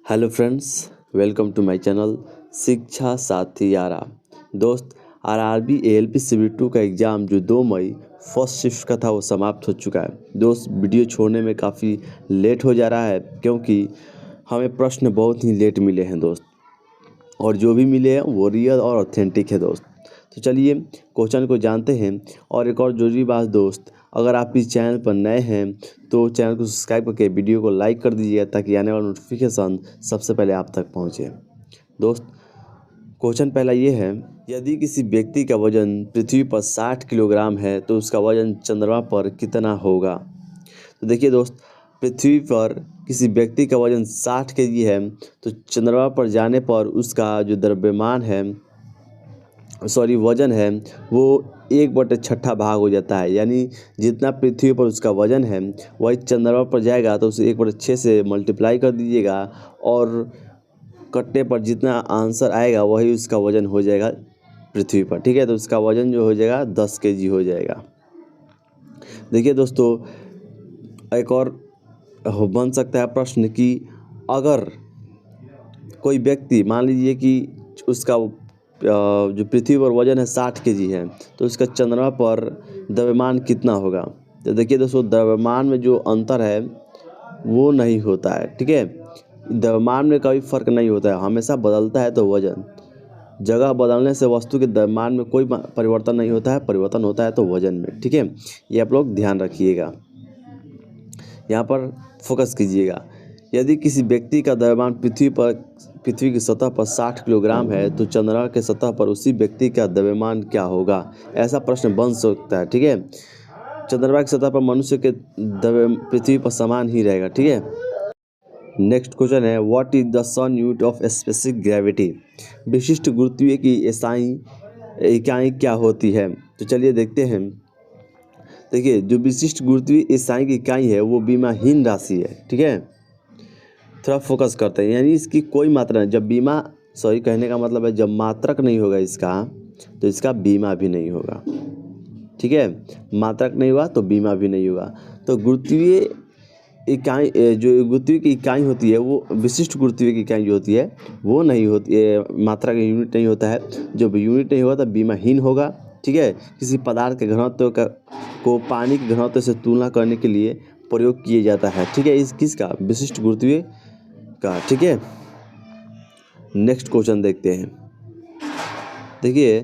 Hello friends, welcome to my channel Shiksha Sathi यारा। दोस्त, RRB ALP सीबी2 का एग्ज़ाम जो 2 मई फर्स्ट शिफ्ट का था वो समाप्त हो चुका है। दोस्त, वीडियो छोड़ने में काफ़ी लेट हो जा रहा है क्योंकि हमें प्रश्न बहुत ही लेट मिले हैं दोस्त, और जो भी मिले हैं वो रियल और ऑथेंटिक है दोस्त। तो चलिए क्वेश्चन को जानते हैं। और एक और जरूरी बात दोस्त, अगर आप इस चैनल पर नए हैं तो चैनल को सब्सक्राइब करके वीडियो को लाइक कर दीजिए ताकि आने वाला नोटिफिकेशन सबसे पहले आप तक पहुंचे। दोस्त, क्वेश्चन पहला ये है, यदि किसी व्यक्ति का वजन पृथ्वी पर 60 किलोग्राम है तो उसका वजन चंद्रमा पर कितना होगा। तो देखिए दोस्त, पृथ्वी पर किसी व्यक्ति का वजन 60 केजी है तो चंद्रमा पर जाने पर उसका जो द्रव्यमान है वजन है वो 1/6 भाग हो जाता है। यानी जितना पृथ्वी पर उसका वजन है वही चंद्रमा पर जाएगा तो उसे 1/6 से मल्टीप्लाई कर दीजिएगा और कट्टे पर जितना आंसर आएगा वही उसका वजन हो जाएगा पृथ्वी पर। ठीक है, तो उसका वजन जो हो जाएगा 10 केजी हो जाएगा। देखिए दोस्तों, एक और बन सकता है प्रश्न कि अगर कोई व्यक्ति मान लीजिए कि उसका जो पृथ्वी पर वजन है 60 केजी है तो उसका चंद्रमा पर द्रव्यमान कितना होगा। तो देखिए दोस्तों, द्रव्यमान में जो अंतर है वो नहीं होता है। ठीक है, द्रव्यमान में कभी फर्क नहीं होता है, हमेशा बदलता है तो वजन। जगह बदलने से वस्तु के द्रव्यमान में कोई परिवर्तन नहीं होता है, परिवर्तन होता है तो वजन में। ठीक है, ये आप लोग ध्यान रखिएगा, यहाँ पर फोकस कीजिएगा। यदि किसी व्यक्ति का द्रव्यमान पृथ्वी की सतह पर 60 किलोग्राम है तो चंद्रमा के सतह पर उसी व्यक्ति का द्रव्यमान क्या होगा, ऐसा प्रश्न बन सकता है। ठीक है, चंद्रमा की सतह पर मनुष्य के पृथ्वी पर समान ही रहेगा। ठीक है, नेक्स्ट क्वेश्चन है, what is the sun unit of specific gravity. विशिष्ट गुरुत्वीय की इकाई क्या होती है। तो चलिए देखते हैं। देखिए, जो विशिष्ट गुरुत्वीय इकाई की इकाई है वो विमाहीन राशि है। ठीक है, थोड़ा फोकस करते हैं, यानी इसकी कोई मात्रा नहीं। जब कहने का मतलब है जब मात्रक नहीं होगा इसका तो इसका बीमा भी नहीं होगा। ठीक है, मात्रक नहीं हुआ तो बीमा भी नहीं होगा। तो गुरुत्वीय इकाई जो गुरुत्वीय की इकाई होती है वो विशिष्ट गुरुत्वीय की इकाई जो होती है वो नहीं होती है, मात्रा का यूनिट नहीं होता है। जब यूनिट नहीं होगा तब बीमाहीन होगा। ठीक है, किसी पदार्थ के घनत्व को पानी के घनत्व से तुलना करने के लिए प्रयोग किया जाता है। ठीक है, इस किसका, विशिष्ट गुरुत्वीय का। ठीक है, नेक्स्ट क्वेश्चन देखते हैं। देखिए,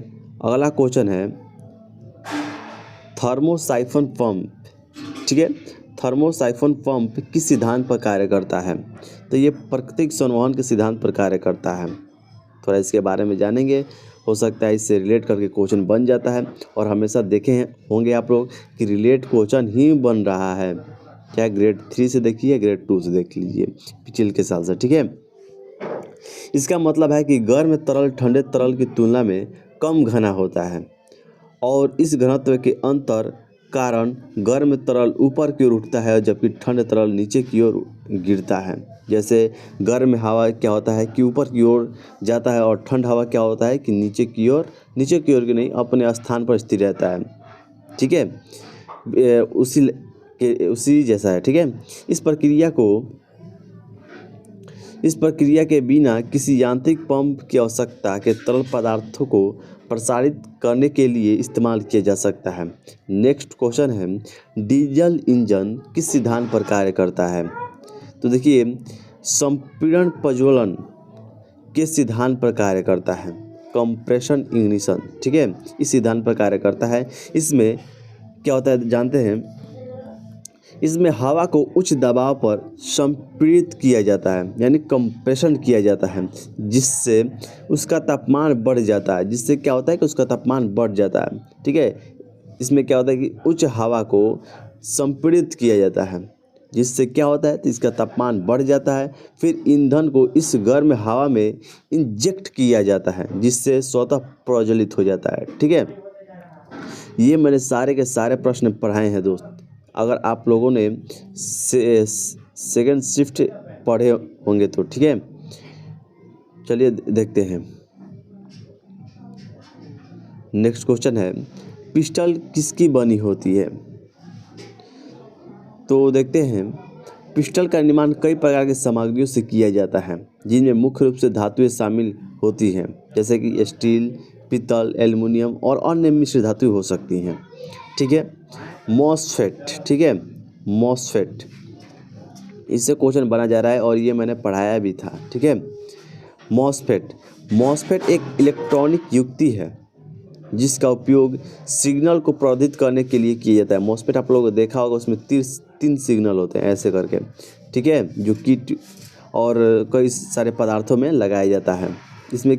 अगला क्वेश्चन है थर्मोसाइफन पंप। ठीक है, थर्मोसाइफन पंप किस सिद्धांत पर कार्य करता है। तो ये प्राकृतिक संवहन के सिद्धांत पर कार्य करता है। थोड़ा इसके बारे में जानेंगे, हो सकता है इससे रिलेट करके क्वेश्चन बन जाता है। और हमेशा देखे होंगे आप लोग कि रिलेट क्वेश्चन ही बन रहा है, क्या ग्रेड 3 से देखिए, ग्रेड 2 से देख लीजिए पिछले के साल से। ठीक है, इसका मतलब है कि गर्म तरल ठंडे तरल की तुलना में कम घना होता है और इस घनत्व के अंतर कारण गर्म तरल ऊपर की ओर उठता है जबकि ठंडे तरल नीचे की ओर गिरता है। जैसे गर्म हवा क्या होता है कि ऊपर की ओर जाता है और ठंड हवा क्या होता है कि नीचे की ओर की नहीं, अपने स्थान पर स्थिर रहता है। ठीक है, उसी जैसा है। ठीक है, इस प्रक्रिया के बिना किसी यांत्रिक पंप की आवश्यकता के तरल पदार्थों को प्रसारित करने के लिए इस्तेमाल किया जा सकता है। नेक्स्ट क्वेश्चन है, डीजल इंजन किस सिद्धांत पर कार्य करता है। तो देखिए, संपीड़न प्रज्वलन के सिद्धांत पर कार्य करता है, कंप्रेशन इग्निशन। ठीक है, इस सिद्धांत पर कार्य करता है। इसमें क्या होता है जानते हैं, इसमें हवा को उच्च दबाव पर संपीड़ित किया जाता है, यानी कंप्रेशन किया जाता है, जिससे उसका तापमान बढ़ जाता है। जिससे क्या होता है कि उसका तापमान बढ़ जाता है। ठीक है, इसमें क्या होता है कि उच्च हवा को संपीड़ित किया जाता है, जिससे क्या होता है तो इसका तापमान बढ़ जाता है। फिर ईंधन को इस गर्म हवा में इंजेक्ट किया जाता है जिससे स्वतः प्रज्वलित हो जाता है। ठीक है, ये मैंने सारे के सारे प्रश्न पढ़ाए हैं दोस्त। अगर आप लोगों ने सेकेंड शिफ्ट पढ़े होंगे तो। ठीक है, चलिए देखते हैं। नेक्स्ट क्वेश्चन है, पिस्टल किसकी बनी होती है। तो देखते हैं, पिस्टल का निर्माण कई प्रकार की सामग्रियों से किया जाता है, जिनमें मुख्य रूप से धातुएं शामिल होती हैं, जैसे कि स्टील, पीतल, एल्युमिनियम और अन्य मिश्र धातु हो सकती हैं। ठीक है। मॉसफेट, ठीक है, मॉसफेट, इससे क्वेश्चन बना जा रहा है और ये मैंने पढ़ाया भी था। ठीक है। मॉसफेट एक इलेक्ट्रॉनिक युक्ति है जिसका उपयोग सिग्नल को प्रवर्धित करने के लिए किया जाता है। मॉसफेट आप लोगों को देखा होगा, उसमें तीन सिग्नल होते हैं ऐसे करके। ठीक है, जो किट और कई सारे पदार्थों में लगाया जाता है। इसमें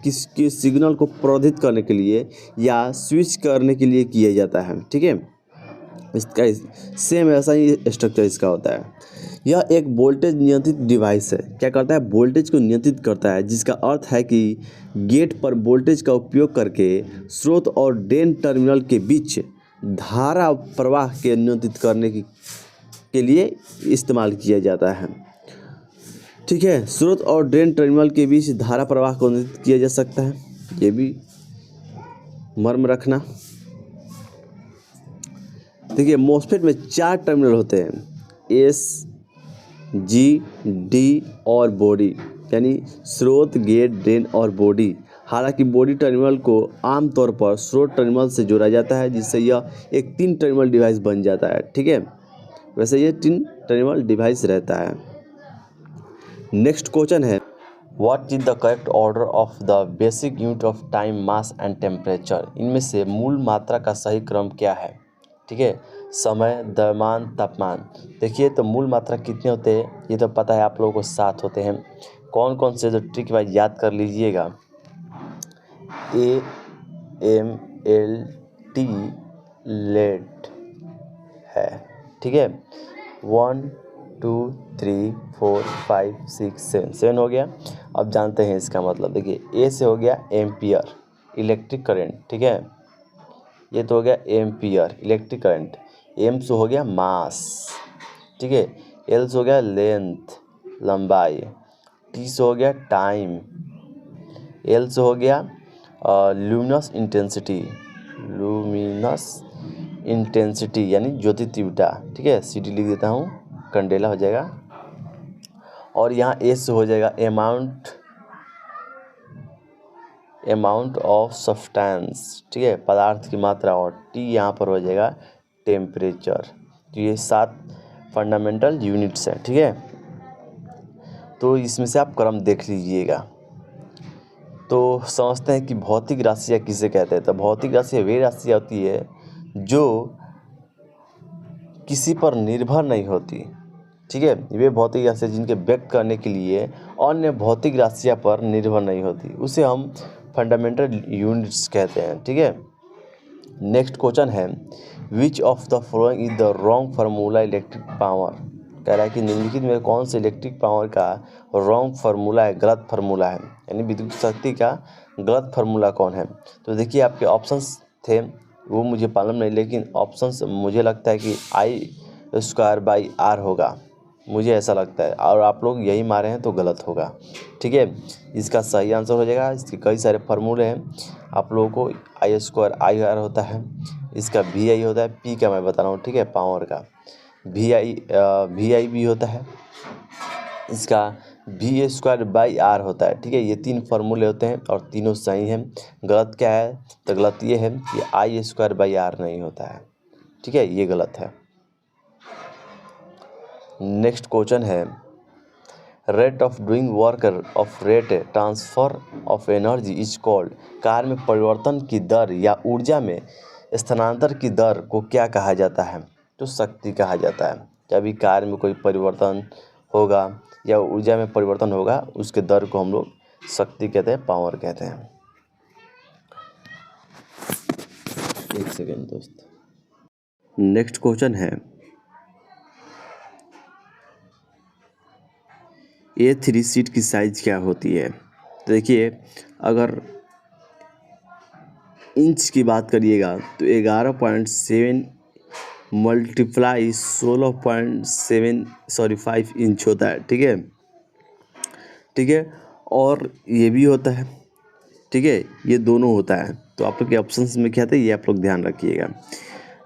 किस सिग्नल को प्रवर्धित करने के लिए या स्विच करने के लिए किया जाता है। ठीक है, इसका सेम ऐसा ही स्ट्रक्चर इसका होता है। यह एक वोल्टेज नियंत्रित डिवाइस है। क्या करता है? वोल्टेज को नियंत्रित करता है, जिसका अर्थ है कि गेट पर वोल्टेज का उपयोग करके स्रोत और ड्रेन टर्मिनल के बीच धारा प्रवाह के नियंत्रित करने के लिए इस्तेमाल किया जाता है। ठीक है, स्रोत और ड्रेन टर्मिनल के बीच धारा प्रवाह को नियंत्रित किया जा सकता है, ये भी मर्म रखना। देखिए, मॉसफेट में 4 टर्मिनल होते हैं, एस, जी, डी और बॉडी, यानी स्रोत, गेट, ड्रेन और बॉडी। हालांकि बॉडी टर्मिनल को आमतौर पर स्रोत टर्मिनल से जोड़ा जाता है, जिससे यह एक 3 टर्मिनल डिवाइस बन जाता है। ठीक है, वैसे ये 3 टर्मिनल डिवाइस रहता है। नेक्स्ट क्वेश्चन है, what is the correct order of the basic unit of time, mass and temperature? इनमें से मूल मात्रा का सही क्रम क्या है? ठीक है, समय, द्रव्यमान, तापमान। देखिए, तो मूल मात्रा कितने होते हैं ये तो पता है आप लोगों को, 7 होते हैं। कौन कौन से जो ट्रिक वाइज याद कर लीजिएगा, ए, एम, एल, टी, लेट है। ठीक है, 1, 2, 3, 4, 5, 6, 7 हो गया। अब जानते हैं इसका मतलब। देखिए, ए से हो गया एम्पियर, इलेक्ट्रिक करंट। ठीक है, ये तो हो गया एम्पियर, इलेक्ट्रिक करंट। एम से हो गया मास। ठीक है, एल से हो गया लेंथ, लंबाई। टी से हो गया टाइम। एल से हो गया ल्यूमिनस इंटेंसिटी यानी ज्योति तीव्रता। ठीक है, सिटी लिख देता हूँ, कैंडेला हो जाएगा। और यहाँ ए से हो जाएगा अमाउंट ऑफ सब्सटेंस। ठीक है, पदार्थ की मात्रा। और टी यहाँ पर हो जाएगा टेम्परेचर। तो ये 7 फंडामेंटल यूनिट्स हैं। ठीक है, तो इसमें से आप क्रम देख लीजिएगा। तो समझते हैं कि भौतिक राशियाँ किसे कहते हैं। तो भौतिक राशियाँ वे राशियाँ होती है जो किसी पर निर्भर नहीं होती। ठीक है, वे भौतिक राशियाँ जिनके व्यक्त करने के लिए अन्य भौतिक राशियाँ पर निर्भर नहीं होती, उसे हम फंडामेंटल यूनिट्स कहते हैं। ठीक है। नेक्स्ट क्वेश्चन है, which of the following is the wrong formula electric power? कह रहा है कि निम्नलिखित में कौन से इलेक्ट्रिक पावर का रॉन्ग फार्मूला है, गलत फार्मूला है, यानी विद्युत शक्ति का गलत फार्मूला कौन है? तो देखिए, आपके ऑप्शंस थे, वो मुझे मालूम नहीं, लेकिन ऑप्शंस मुझे लगता है कि I² होगा, मुझे ऐसा लगता है। और आप लोग यही मारे हैं तो गलत होगा। ठीक है, इसका सही आंसर हो जाएगा। इसके कई सारे फार्मूले हैं, आप लोगों को I² होता है, इसका VI होता है, P का मैं बता रहा हूँ। ठीक है, पावर का VI भी होता है, इसका VA² होता है। ठीक है, ये 3 फार्मूले होते हैं और तीनों सही हैं। गलत क्या है? तो गलत ये है कि I² नहीं होता है। ठीक है, ये गलत है। नेक्स्ट क्वेश्चन है, rate of doing work of rate transfer of energy is called? कार्य में परिवर्तन की दर या ऊर्जा में स्थानांतर की दर को क्या कहा जाता है? तो शक्ति कहा जाता है। जब भी कार्य में कोई परिवर्तन होगा या ऊर्जा में परिवर्तन होगा, उसके दर को हम लोग शक्ति कहते हैं, पावर कहते हैं। एक सेकेंड दोस्त। नेक्स्ट क्वेश्चन है, A3 शीट की साइज क्या होती है? तो देखिए, अगर इंच की बात करिएगा तो 11.7 मल्टीप्लाई 5 इंच होता है। ठीक है, ठीक है, और ये भी होता है। ठीक है, ये दोनों होता है। तो आप लोग के ऑप्शंस में क्या था, ये आप लोग ध्यान रखिएगा।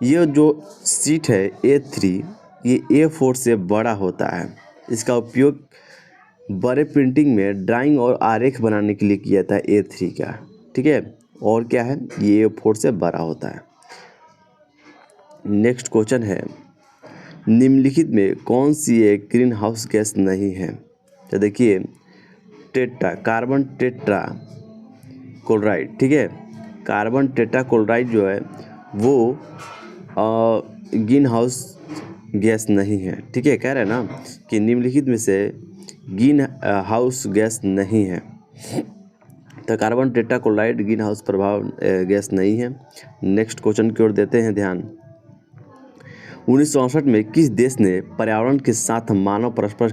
ये जो सीट है A3, ये A4 से बड़ा होता है। इसका उपयोग बड़े प्रिंटिंग में ड्राइंग और आरेख बनाने के लिए किया जाता है A3 का, ठीक है। और क्या है, ये A4 से बड़ा होता है। नेक्स्ट क्वेश्चन है, निम्नलिखित में कौन सी एक ग्रीन हाउस गैस नहीं है? तो देखिए, कार्बन टेट्रा क्लोराइड, ठीक है। कार्बन टेट्रा क्लोराइड जो है वो ग्रीन हाउस गैस नहीं है, ठीक है। कह रहे हैं ना कि निम्नलिखित में से ग्रीन हाउस गैस नहीं है, तो carbon tetra chloride green house प्रभाव गैस नहीं है। नेक्स्ट क्वेश्चन की ओर देते हैं ध्यान। 1964 में किस देश ने पर्यावरण के साथ मानव परस्पर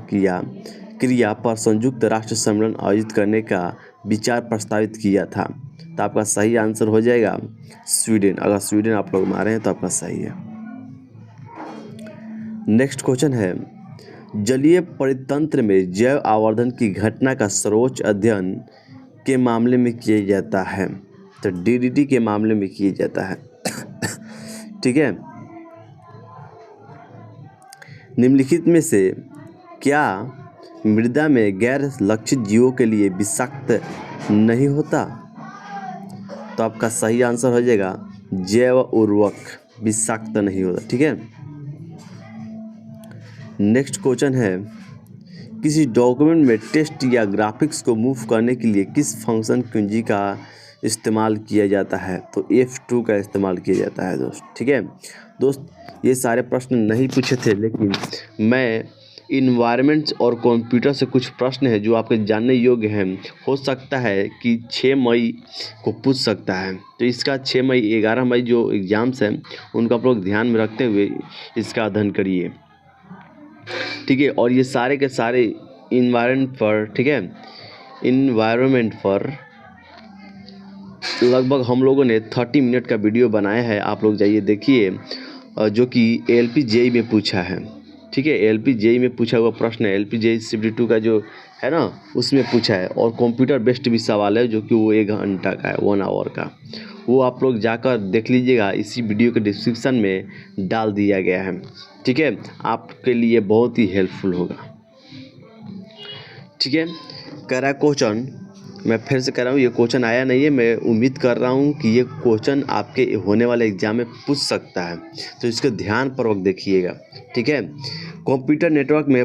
क्रिया पर संयुक्त राष्ट्र सम्मेलन आयोजित करने का विचार प्रस्तावित किया था? तो आपका सही आंसर हो जाएगा स्वीडन। अगर स्वीडन आप लोग मारे हैं तो आपका सही है। नेक्स्ट क्वेश्चन है, जलीय परितंत्र में जैव आवर्धन की घटना का सर्वोच्च अध्ययन के मामले में किया जाता है? तो DDT के मामले में किया जाता है, ठीक है। निम्नलिखित में से क्या मृदा में गैर लक्षित जीवों के लिए विषाक्त नहीं होता? तो आपका सही आंसर हो जाएगा जैव उर्वरक विषाक्त नहीं होता, ठीक है। नेक्स्ट क्वेश्चन है, किसी डॉक्यूमेंट में टेक्स्ट या ग्राफिक्स को मूव करने के लिए किस फंक्शन कुंजी का इस्तेमाल किया जाता है? तो F2 का इस्तेमाल किया जाता है दोस्त, ठीक है। दोस्त, ये सारे प्रश्न नहीं पूछे थे, लेकिन मैं इन्वायरमेंट और कंप्यूटर से कुछ प्रश्न है जो आपके जानने योग्य हैं। हो सकता है कि 6 मई को पूछ सकता है, तो इसका 6 मई 11 मई जो एग्ज़ाम्स हैं उनको आप लोग ध्यान में रखते हुए इसका अध्ययन करिए, ठीक है। और ये सारे के सारे इन्वायरमेंट पर, ठीक है, इन्वायरमेंट पर लगभग हम लोगों ने 30 मिनट का वीडियो बनाया है, आप लोग जाइए देखिए, जो कि ALP JEE में पूछा है, ठीक है। ALP JEE में पूछा हुआ प्रश्न है, LP JEE Shift 2 का जो है ना उसमें पूछा है, और कंप्यूटर बेस्ड भी सवाल है जो कि वो 1 घंटा का है, 1 आवर का। वो आप लोग जाकर देख लीजिएगा, इसी वीडियो के डिस्क्रिप्शन में डाल दिया गया है, ठीक है। आपके लिए बहुत ही हेल्पफुल होगा, ठीक है। कह रहा है क्वेश्चन, मैं फिर से कह रहा हूँ, ये क्वेश्चन आया नहीं है, मैं उम्मीद कर रहा हूँ कि ये क्वेश्चन आपके होने वाले एग्जाम में पूछ सकता है, तो इसको ध्यानपूर्वक देखिएगा, ठीक है। कंप्यूटर नेटवर्क में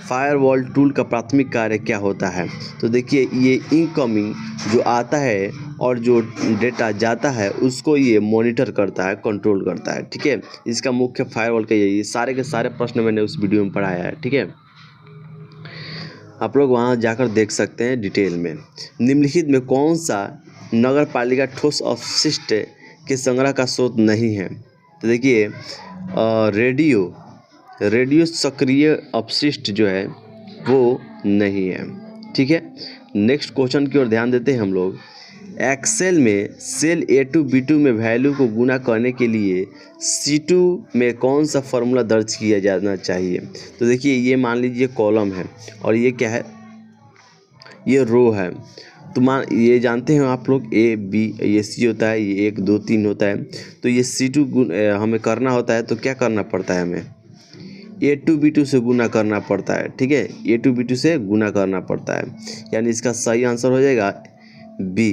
फायरवॉल टूल का प्राथमिक कार्य क्या होता है? तो देखिए, ये इनकमिंग जो आता है और जो डेटा जाता है उसको ये मॉनिटर करता है, कंट्रोल करता है, ठीक है। इसका मुख्य फायरवॉल का यही, सारे के सारे प्रश्न मैंने उस वीडियो में पढ़ाया है, ठीक है। आप लोग वहाँ जाकर देख सकते हैं डिटेल में। निम्नलिखित में कौन सा नगर पालिका ठोस अपशिष्ट के संग्रह का स्रोत नहीं है? तो देखिए, रेडियो सक्रिय अपशिष्ट जो है वो नहीं है, ठीक है। नेक्स्ट क्वेश्चन की ओर ध्यान देते हैं हम लोग। एक्सेल में सेल A2 B2 में वैल्यू को गुना करने के लिए C2 में कौन सा फॉर्मूला दर्ज किया जाना चाहिए? तो देखिए, ये मान लीजिए कॉलम है और ये क्या है, ये रो है। तो ये जानते हैं आप लोग A B ये C होता है, ये 1 2 3 होता है, तो ये C2 हमें करना होता है, तो क्या करना पड़ता है हमें? A2 B2 से गुना करना पड़ता है, ठीक है। A2 B2 से गुना करना पड़ता है, यानी इसका सही आंसर हो जाएगा B,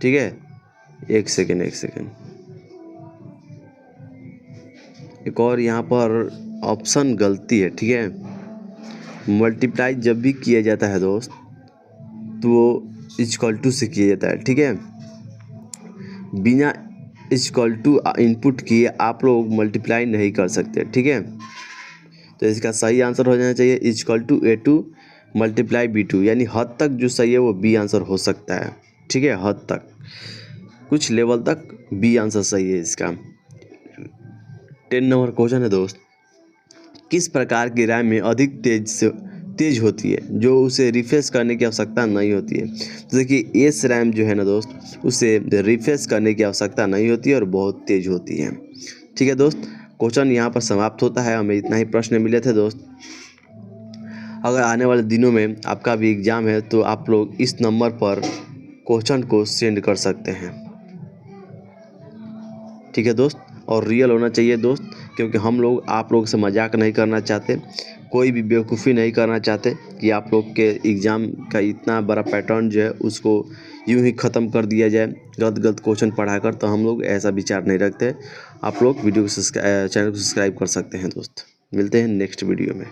ठीक है। एक सेकेंड, एक और यहाँ पर ऑप्शन गलती है, ठीक है। मल्टीप्लाई जब भी किया जाता है दोस्त तो वो इक्वल टू से किया जाता है, ठीक है। बिना इक्वल टू इनपुट किए आप लोग मल्टीप्लाई नहीं कर सकते, ठीक है। तो इसका सही आंसर हो जाना चाहिए equal to A2 multiply B2, यानी हद तक जो सही है वो B आंसर हो सकता है, ठीक है। हद तक, कुछ लेवल तक B आंसर सही है इसका। 10 नंबर क्वेश्चन है दोस्त, किस प्रकार की रैम में अधिक तेज होती है जो उसे रिफ्रेश करने की आवश्यकता नहीं होती है? तो देखिए, एस रैम जो है ना दोस्त, उसे रिफ्रेश करने की आवश्यकता नहीं होती है और बहुत तेज होती है, ठीक है दोस्त। क्वेश्चन यहाँ पर समाप्त होता है, हमें इतना ही प्रश्न मिले थे दोस्त। अगर आने वाले दिनों में आपका भी एग्ज़ाम है तो आप लोग इस नंबर पर क्वेश्चन को सेंड कर सकते हैं, ठीक है दोस्त। और रियल होना चाहिए दोस्त, क्योंकि हम लोग आप लोग से मजाक नहीं करना चाहते, कोई भी बेवकूफ़ी नहीं करना चाहते कि आप लोग के एग्ज़ाम का इतना बड़ा पैटर्न जो है उसको यूं ही ख़त्म कर दिया जाए गलत गलत क्वेश्चन पढ़ाकर। तो हम लोग ऐसा विचार नहीं रखते। आप लोग वीडियो को चैनल को सब्सक्राइब कर सकते हैं दोस्त। मिलते हैं नेक्स्ट वीडियो में।